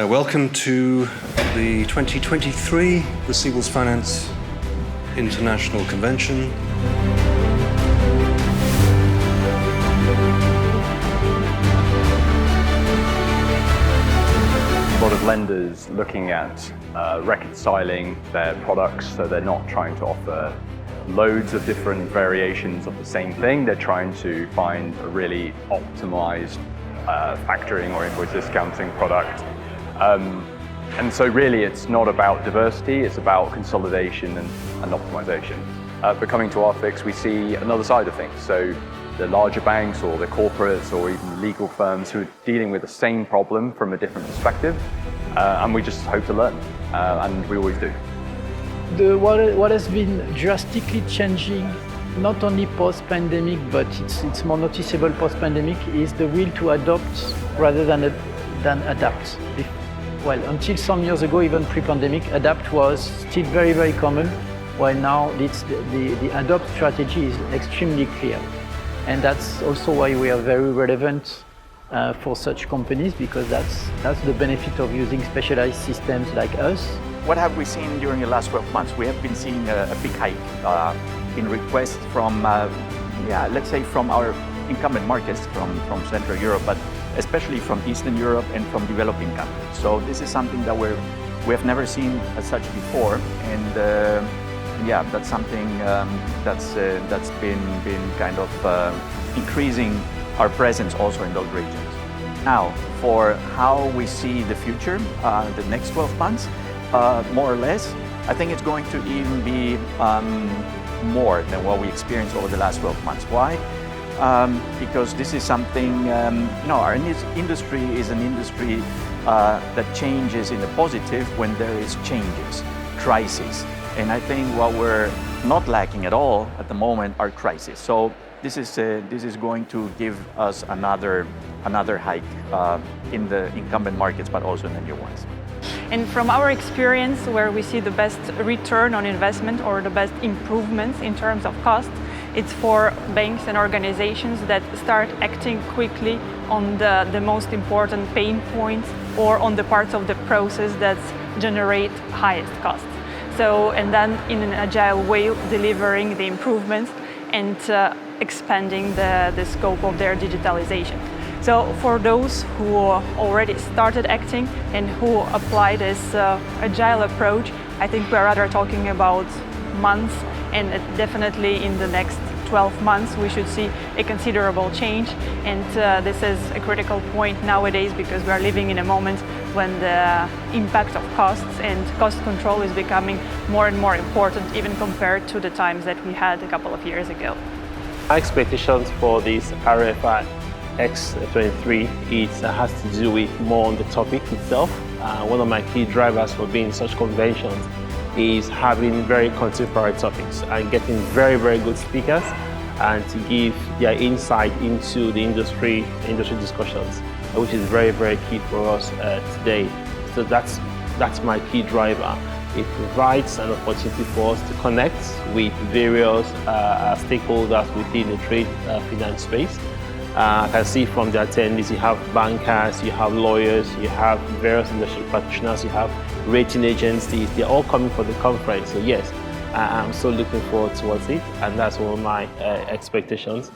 Welcome to the 2023 Receivables Finance International Convention. A lot of lenders looking at reconciling their products, so they're not trying to offer loads of different variations of the same thing. They're trying to find a really optimized factoring or invoice discounting product. And so really it's not about diversity, it's about consolidation and optimization. But coming to RFIx, we see another side of things. So the larger banks or the corporates or even legal firms who are dealing with the same problem from a different perspective, and we just hope to learn, and we always do. What has been drastically changing, not only post-pandemic, but it's more noticeable post-pandemic, is the will to adopt rather than adapt. Well, until some years ago, even pre-pandemic, adapt was still very, very common, while now the adopt strategy is extremely clear. And that's also why we are very relevant for such companies, because that's the benefit of using specialized systems like us. What have we seen during the last 12 months? We have been seeing a big hike in requests from, let's say from our incumbent markets from Central Europe, but especially from Eastern Europe and from developing countries. So this is something that we have never seen as such before, and that's something that's been kind of increasing our presence also in those regions. Now, for how we see the future, the next 12 months, more or less, I think it's going to even be more than what we experienced over the last 12 months. Why? Because this is something, our industry is an industry that changes in the positive when there is changes, crises. And I think what we're not lacking at all at the moment are crises. So this is going to give us another hike in the incumbent markets, but also in the new ones. And from our experience, where we see the best return on investment or the best improvements in terms of cost, it's for banks and organizations that start acting quickly on the most important pain points or on the parts of the process that generate highest costs. So, and then in an agile way, delivering the improvements and expanding the scope of their digitalization. So for those who already started acting and who apply this agile approach, I think we're rather talking about months, and definitely in the next 12 months we should see a considerable change. And this is a critical point nowadays, because we are living in a moment when the impact of costs and cost control is becoming more and more important, even compared to the times that we had a couple of years ago. My expectations for this RFIx23 has to do with more on the topic itself. One of my key drivers for being in such conventions is having very contemporary topics and getting very, very good speakers and to give their insight into the industry discussions, which is very, very key for us today. So that's my key driver. It provides an opportunity for us to connect with various stakeholders within the trade finance space. I can see from the attendees, you have bankers, you have lawyers, you have various industry practitioners, you have rating agencies. They're all coming for the conference. So yes, I'm so looking forward towards it, and that's one of my expectations.